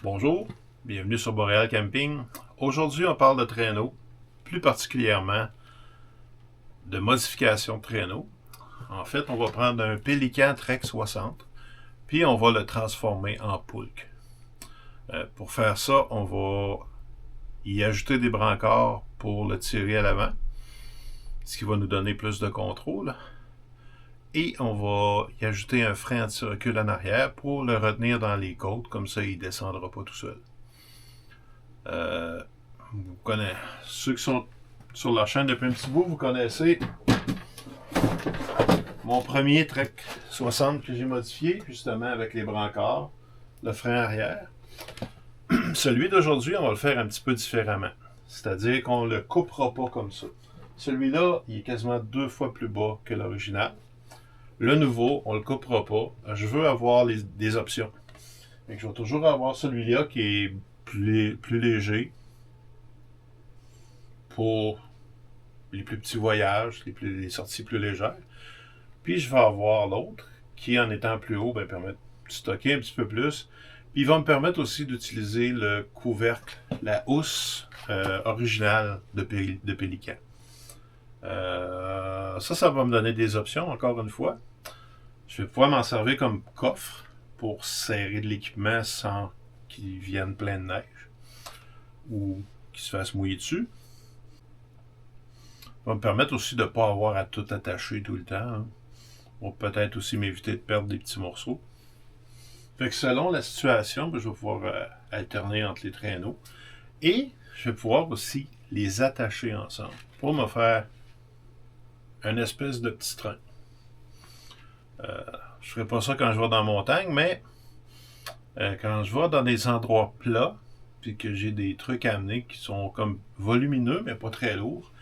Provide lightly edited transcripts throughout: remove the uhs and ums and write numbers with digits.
Bonjour, bienvenue sur Boréal Camping. Aujourd'hui, on parle de traîneau, plus particulièrement de modification de traîneau. En fait, on va prendre un Pélican Trek 60, puis on va le transformer en poulk. Pour faire ça, on va y ajouter des brancards pour le tirer à l'avant, ce qui va nous donner plus de contrôle. Et on va y ajouter un frein anti-recul en arrière pour le retenir dans les côtes, comme ça il ne descendra pas tout seul. Vous connaissez, ceux qui sont sur la chaîne depuis un petit bout, vous connaissez mon premier Trek 60 que j'ai modifié, justement avec les brancards, le frein arrière. Celui d'aujourd'hui, on va le faire un petit peu différemment. C'est-à-dire qu'on ne le coupera pas comme ça. Celui-là, il est quasiment 2 fois plus bas que l'original. Le nouveau, on ne le coupera pas. Je veux avoir des options. Et je vais toujours avoir celui-là qui est plus léger pour les plus petits voyages, les sorties plus légères. Puis je vais avoir l'autre qui, en étant plus haut, permet de stocker un petit peu plus. Puis il va me permettre aussi d'utiliser le couvercle, la housse originale de Pélican. Ça va me donner des options, encore une fois. Je vais pouvoir m'en servir comme coffre pour serrer de l'équipement sans qu'il vienne plein de neige ou qu'il se fasse mouiller dessus. Ça va me permettre aussi de ne pas avoir à tout attacher tout le temps. Hein. Pour peut-être aussi m'éviter de perdre des petits morceaux. Fait que selon la situation, je vais pouvoir alterner entre les traîneaux. Et je vais pouvoir aussi les attacher ensemble pour me faire une espèce de petit train. Je ne ferai pas ça quand je vais dans la montagne, mais quand je vais dans des endroits plats, puis que j'ai des trucs à amener qui sont comme volumineux, mais pas très lourds.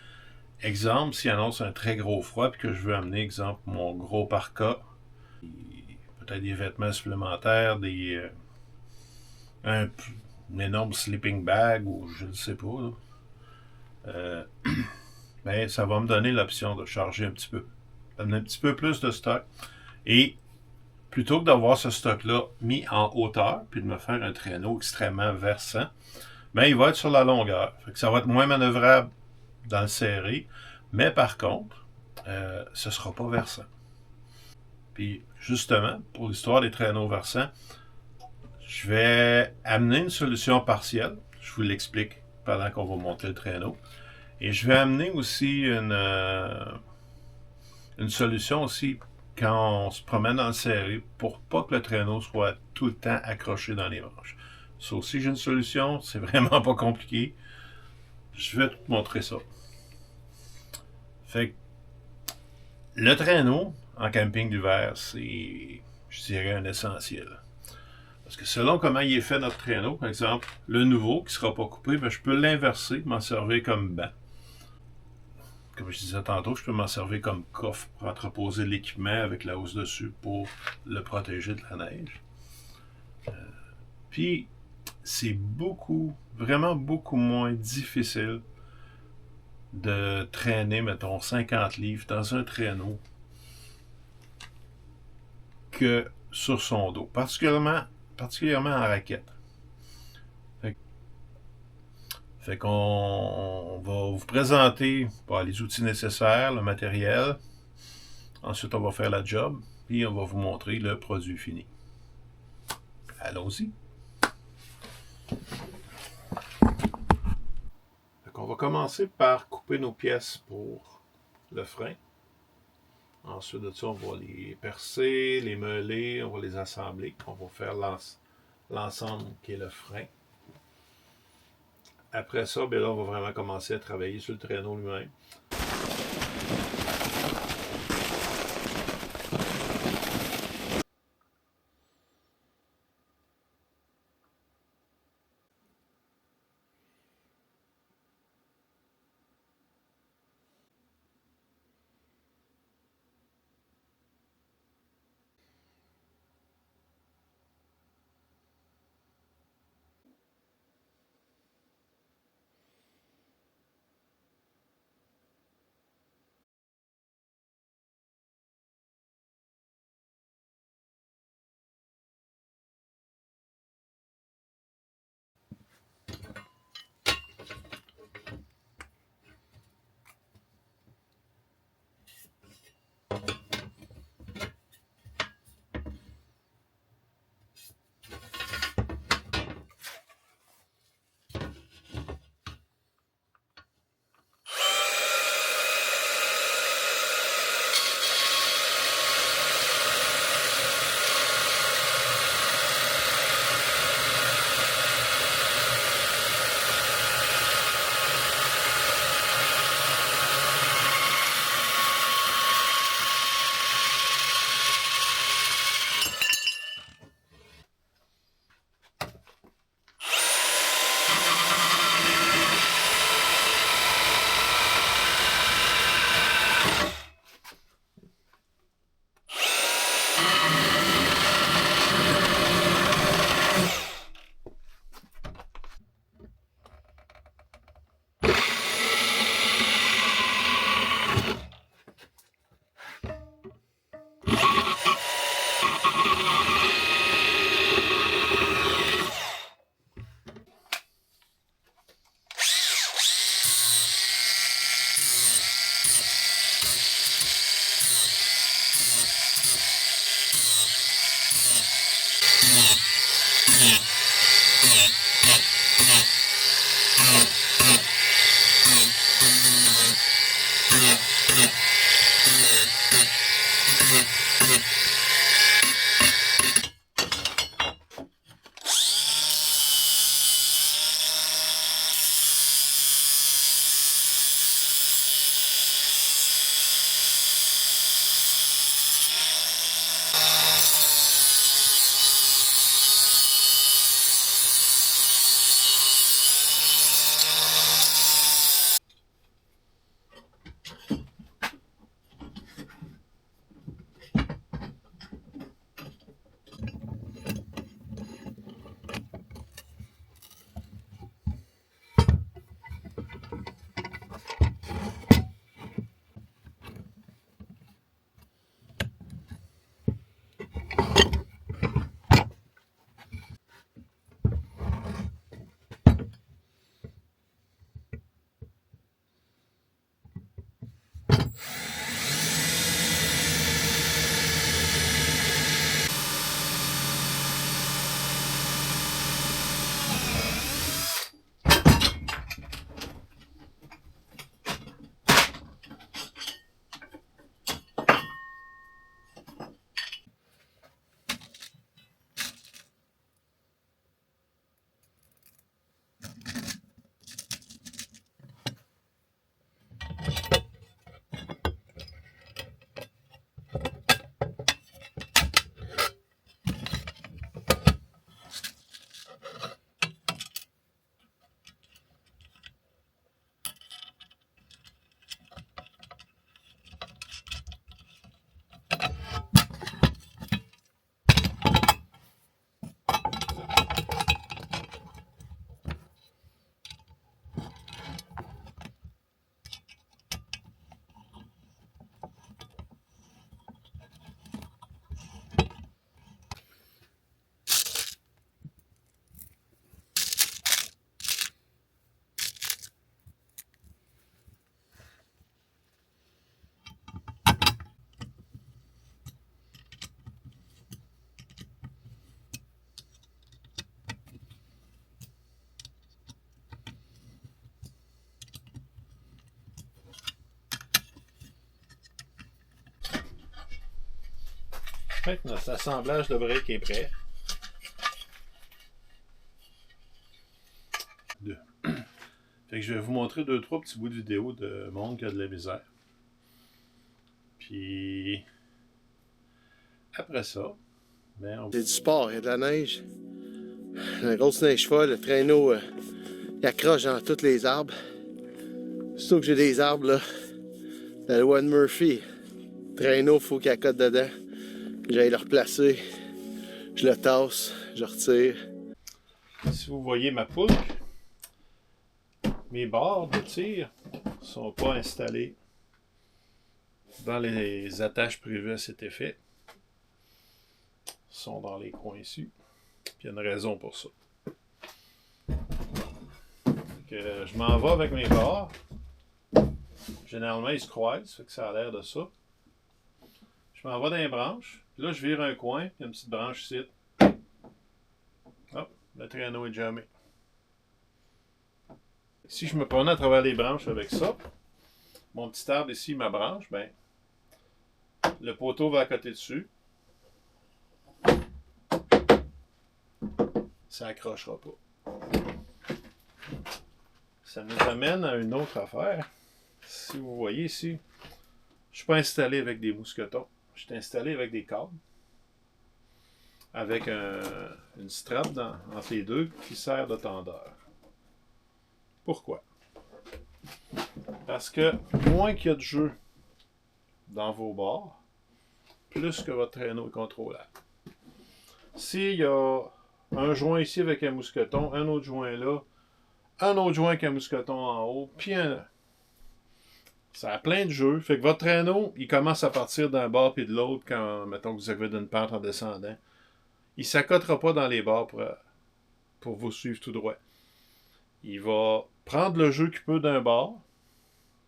Exemple, s'il annonce un très gros froid, puis que je veux amener, exemple, mon gros parka, peut-être des vêtements supplémentaires, un énorme sleeping bag, ou je ne sais pas. Ça va me donner l'option de charger un petit peu. Amener un petit peu plus de stock. Et plutôt que d'avoir ce stock-là mis en hauteur, puis de me faire un traîneau extrêmement versant, il va être sur la longueur. Fait que ça va être moins manœuvrable dans le serré, mais par contre, ce ne sera pas versant. Puis justement, pour l'histoire des traîneaux versants, je vais amener une solution partielle. Je vous l'explique pendant qu'on va monter le traîneau. Et je vais amener aussi une solution aussi quand on se promène dans le serré pour pas que le traîneau soit tout le temps accroché dans les branches. Ça aussi, j'ai une solution. C'est vraiment pas compliqué. Je vais te montrer ça. Fait que le traîneau en camping d'hiver, c'est, je dirais, un essentiel. Parce que selon comment il est fait notre traîneau, par exemple, le nouveau qui ne sera pas coupé, je peux l'inverser, m'en servir comme banc. Comme je disais tantôt, je peux m'en servir comme coffre pour entreposer l'équipement avec la housse dessus pour le protéger de la neige. Puis, c'est vraiment beaucoup moins difficile de traîner, mettons, 50 livres dans un traîneau que sur son dos, particulièrement en raquette. Fait qu'on va vous présenter les outils nécessaires, le matériel. Ensuite, on va faire la job, puis on va vous montrer le produit fini. Allons-y. On va commencer par couper nos pièces pour le frein. Ensuite de ça, on va les percer, les meuler, on va les assembler. On va faire l'ensemble qui est le frein. Après ça, là, on va vraiment commencer à travailler sur le traîneau lui-même. Fait que notre assemblage de briques est prêt. Fait que je vais vous montrer 2-3 petits bouts de vidéo de monde qui a de la misère. Puis après ça, ben C'est du sport, il y a de la neige. La grosse neige folle, le traîneau il accroche dans tous les arbres. Surtout que j'ai des arbres là. La loi de Murphy. Le traîneau, il faut qu'il accote dedans. J'aille le replacer. Je le tasse, je retire. Si vous voyez ma poule, mes barres de tir ne sont pas installées dans les attaches prévues à cet effet. Ils sont dans les coins ici. Puis il y a une raison pour ça. Que je m'en vais avec mes barres. Généralement, ils se croisent, fait que ça a l'air de ça. Je m'en vais dans les branches. Puis là, je vire un coin, puis il y a une petite branche ici. Hop, le traîneau est jamais. Si je me prenais à travers les branches avec ça, mon petit arbre ici, ma branche, ben, le poteau va à côté dessus. Ça accrochera pas. Ça nous amène à une autre affaire. Si vous voyez ici, je ne suis pas installé avec des mousquetons. Je suis installé avec des câbles. Avec une strap entre les deux qui sert de tendeur. Pourquoi? Parce que moins qu'il y a de jeu dans vos barres, plus que votre traîneau est contrôlable. S'il y a un joint ici avec un mousqueton, un autre joint là, un autre joint avec un mousqueton en haut, puis ça a plein de jeux. Fait que votre traîneau, il commence à partir d'un bord puis de l'autre quand, mettons que vous avez d'une pente en descendant. Il ne s'accotera pas dans les barres pour vous suivre tout droit. Il va prendre le jeu qu'il peut d'un bord,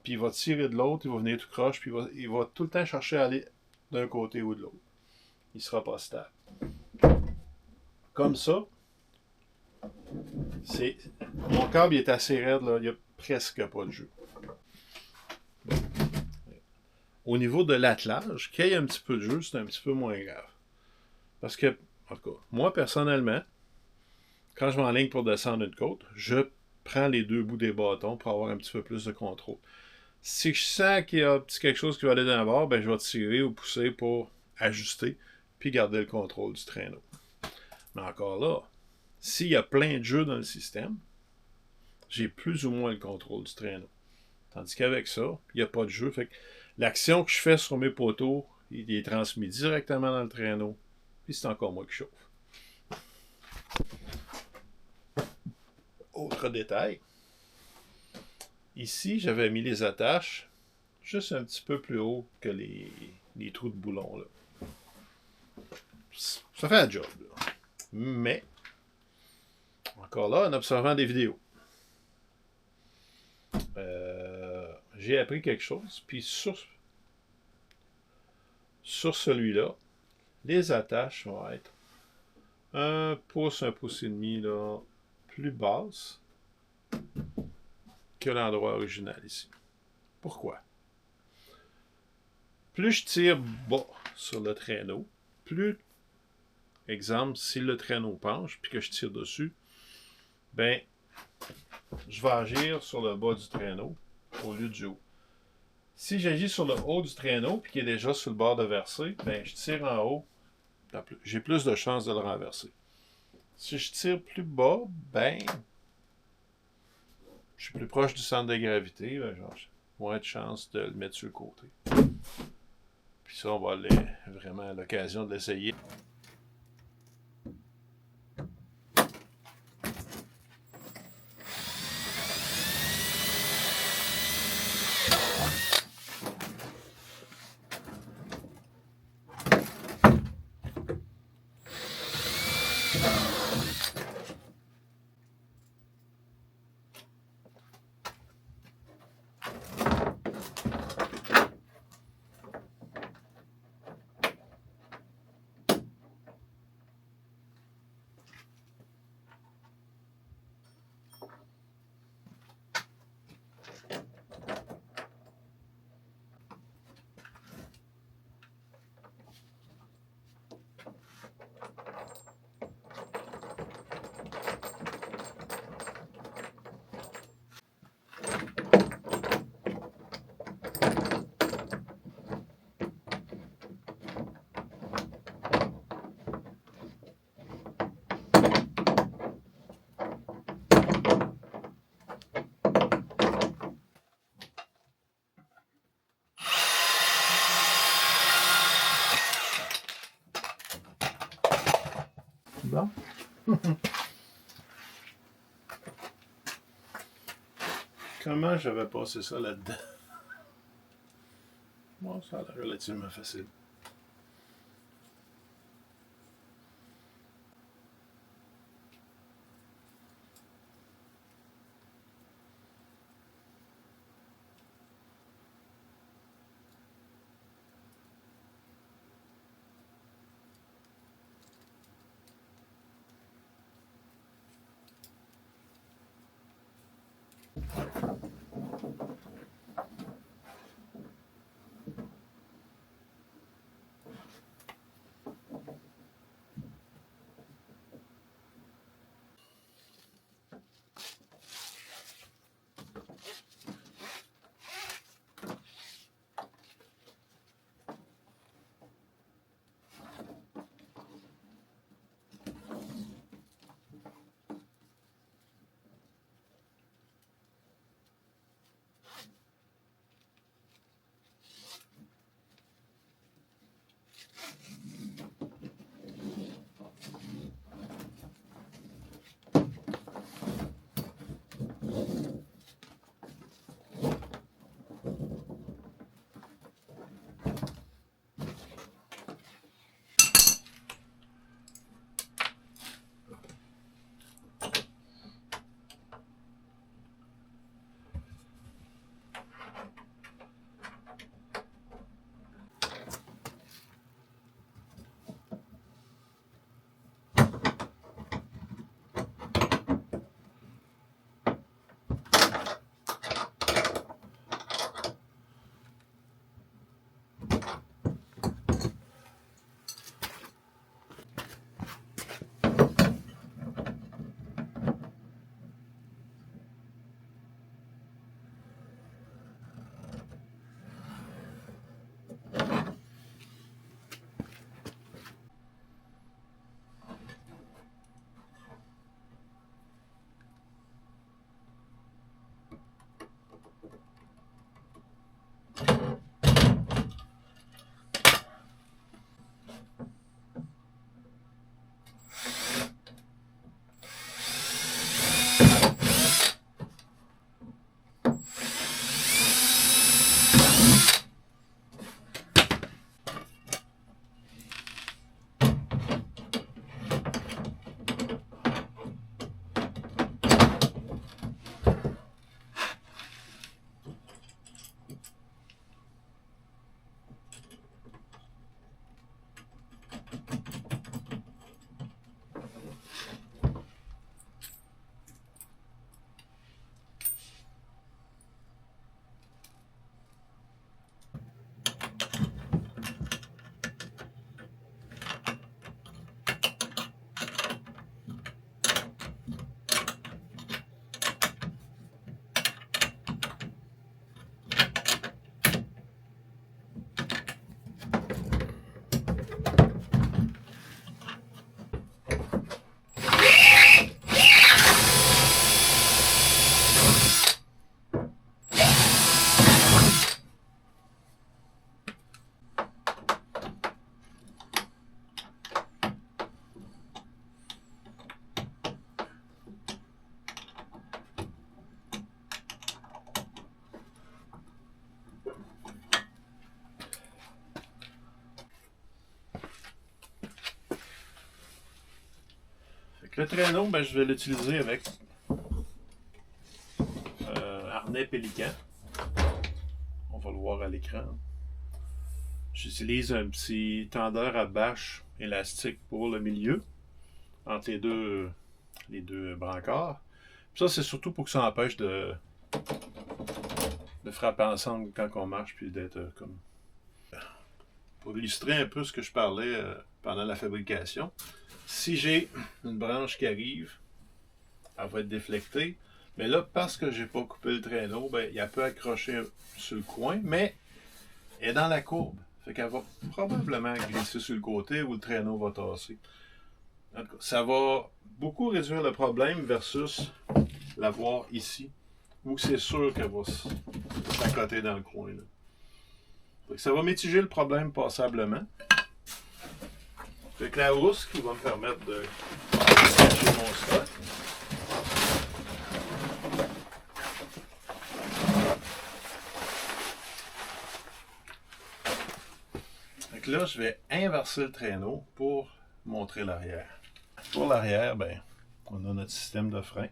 puis il va tirer de l'autre, il va venir tout croche, puis il va tout le temps chercher à aller d'un côté ou de l'autre. Il ne sera pas stable. Comme ça, mon câble il est assez raide, là, il n'y a presque pas de jeu. Bon. Au niveau de l'attelage, qu'il y ait un petit peu de jeu, c'est un petit peu moins grave. Parce que, en tout cas, moi personnellement, quand je m'enligne pour descendre une côte, je prends les deux bouts des bâtons pour avoir un petit peu plus de contrôle. Si je sens qu'il y a quelque chose qui va aller d'un bord, ben je vais tirer ou pousser pour ajuster puis garder le contrôle du traîneau. Mais encore là, s'il y a plein de jeux dans le système, j'ai plus ou moins le contrôle du traîneau. Tandis qu'avec ça, il n'y a pas de jeu. Fait que l'action que je fais sur mes poteaux, il est transmis directement dans le traîneau, puis c'est encore moi qui chauffe. Autre détail. Ici, j'avais mis les attaches juste un petit peu plus haut que les trous de boulon. Là. Ça fait un job. Là. Mais, encore là, en observant des vidéos, j'ai appris quelque chose. Puis sur celui-là, les attaches vont être 1 pouce et demi là, plus basses que l'endroit original ici. Pourquoi? Plus je tire bas sur le traîneau, plus, exemple, si le traîneau penche puis que je tire dessus, ben, je vais agir sur le bas du traîneau au lieu du haut. Si j'agis sur le haut du traîneau puis qu'il est déjà sur le bord de verser, ben, je tire en haut, j'ai plus de chances de le renverser. Si je tire plus bas, ben, je suis plus proche du centre de gravité, ben, j'ai moins de chances de le mettre sur le côté. Puis ça, on va aller vraiment à l'occasion de l'essayer. Comment j'avais passé ça là-dedans? Bon, ça a l'air relativement facile. Le traîneau, ben, je vais l'utiliser avec harnais pélican. On va le voir à l'écran. J'utilise un petit tendeur à bâche élastique pour le milieu, entre les deux brancards. Puis ça, c'est surtout pour que ça empêche de frapper ensemble quand on marche, puis d'être comme... Pour illustrer un peu ce que je parlais pendant la fabrication, si j'ai une branche qui arrive, elle va être déflectée. Mais là, parce que j'ai pas coupé le traîneau, ben, elle peut accrocher sur le coin, mais elle est dans la courbe. Fait qu'elle va probablement glisser sur le côté où le traîneau va tasser. En tout cas, ça va beaucoup réduire le problème versus l'avoir ici, où c'est sûr qu'elle va s'accoter dans le coin. Là. Fait que ça va mitiger le problème passablement. Fait que la housse qui va me permettre de mon stock. Donc là, je vais inverser le traîneau pour montrer l'arrière. Pour l'arrière, ben, on a notre système de frein.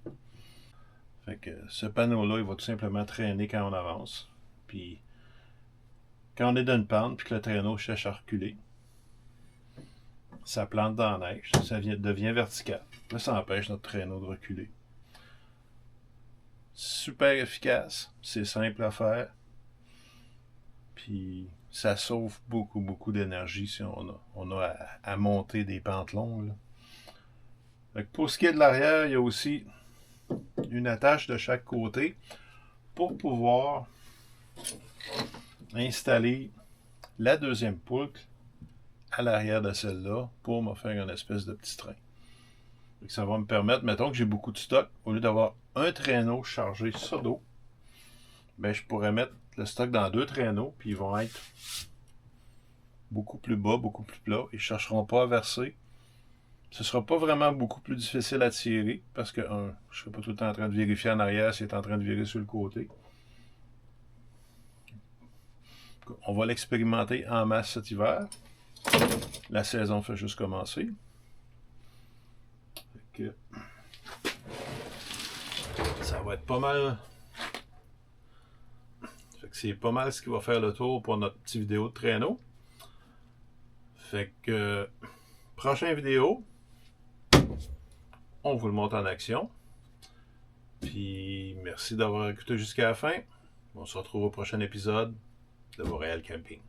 Fait que ce panneau-là, il va tout simplement traîner quand on avance. Puis, quand on est dans une pente, puis que le traîneau cherche à reculer, ça plante dans la neige, ça devient vertical. Là, ça empêche notre traîneau de reculer. Super efficace, c'est simple à faire. Puis, ça sauve beaucoup d'énergie si on a à monter des pentes longues. Là. Fait que pour ce qui est de l'arrière, il y a aussi une attache de chaque côté pour pouvoir installer la deuxième poutre à l'arrière de celle-là pour me faire une espèce de petit train. Donc ça va me permettre, mettons que j'ai beaucoup de stock, au lieu d'avoir un traîneau chargé ça d'eau, ben je pourrais mettre le stock dans 2 traîneaux, puis ils vont être beaucoup plus bas, beaucoup plus plats. Ils ne chercheront pas à verser. Ce ne sera pas vraiment beaucoup plus difficile à tirer, parce que, je ne serai pas tout le temps en train de vérifier en arrière s'il est en train de virer sur le côté. On va l'expérimenter en masse cet hiver. La saison fait juste commencer. Ça va être pas mal. C'est pas mal ce qui va faire le tour pour notre petite vidéo de traîneau. Fait que prochaine vidéo, on vous le montre en action. Puis merci d'avoir écouté jusqu'à la fin. On se retrouve au prochain épisode de Montréal Camping.